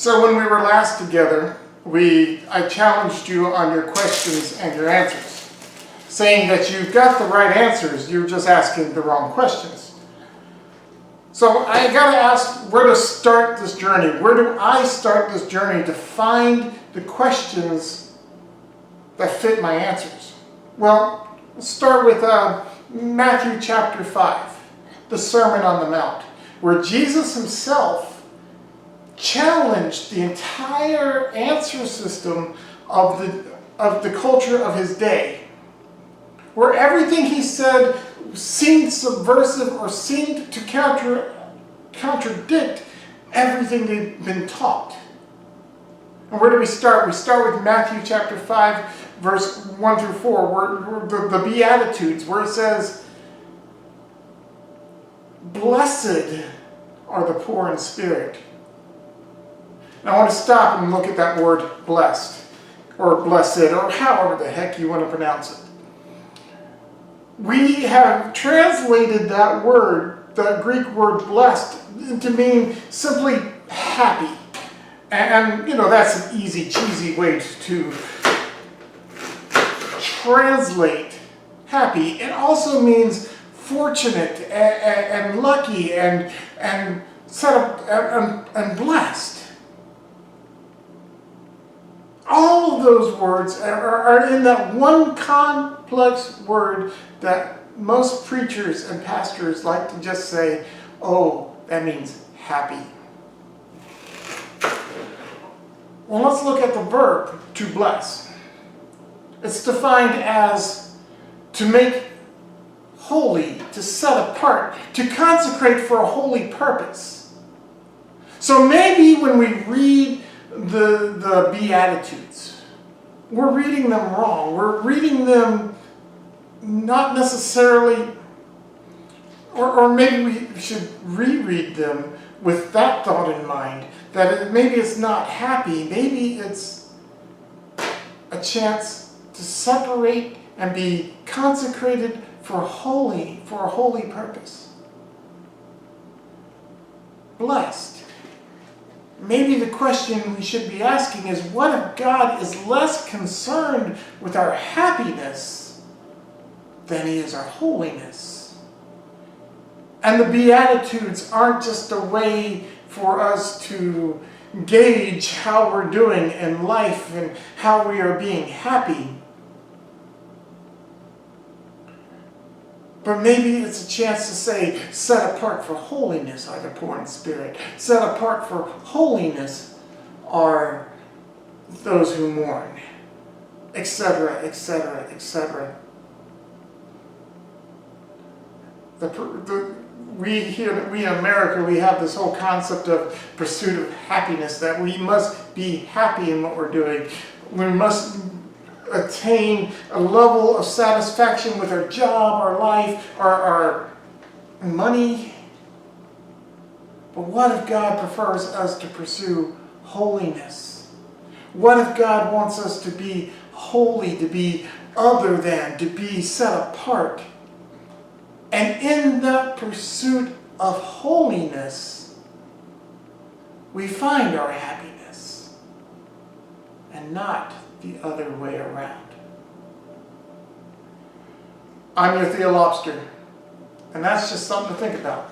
So when we were last together, I challenged you on your questions and your answers, saying that you've got the right answers, you're just asking the wrong questions. So I got to ask where to start this journey. Where do I start this journey to find the questions that fit my answers? Well, let's start with Matthew chapter 5, the Sermon on the Mount, where Jesus himself challenged the entire answer system of the culture of his day, where everything he said seemed subversive or seemed to contradict everything they'd been taught. And where do we start? We start with Matthew chapter 5, verse 1 through 4, where the Beattitudes, where it says, "Blessed are the poor in spirit." And I want to stop and look at that word blessed, or blessed, or however the heck you want to pronounce it. We have translated that word, the Greek word blessed, to mean simply happy. And you know, that's an easy, cheesy way to translate happy. It also means fortunate and lucky and set up and blessed. All of those words are in that one complex word that most preachers and pastors like to just say, oh, that means happy. Well, let's look at the verb to bless. It's defined as to make holy, to set apart, to consecrate for a holy purpose. So maybe when we read the Beatitudes, we're reading them wrong. We're reading them not necessarily, or maybe we should reread them with that thought in mind, that maybe it's not happy, maybe it's a chance to separate and be consecrated for a holy purpose. Blessed. Maybe the question we should be asking is, what if God is less concerned with our happiness than he is our holiness? And the Beatitudes aren't just a way for us to gauge how we're doing in life and how we are being happy. But maybe it's a chance to say, set apart for holiness are the poor in spirit. Set apart for holiness are those who mourn, etc., etc., etc. We in America, we have this whole concept of pursuit of happiness, that we must be happy in what we're doing. We must attain a level of satisfaction with our job, our life, our money. But what if God prefers us to pursue holiness? What if God wants us to be holy, to be other than, to be set apart? And in that pursuit of holiness, we find our happiness, and not the other way around. I'm your Theolobster, and that's just something to think about.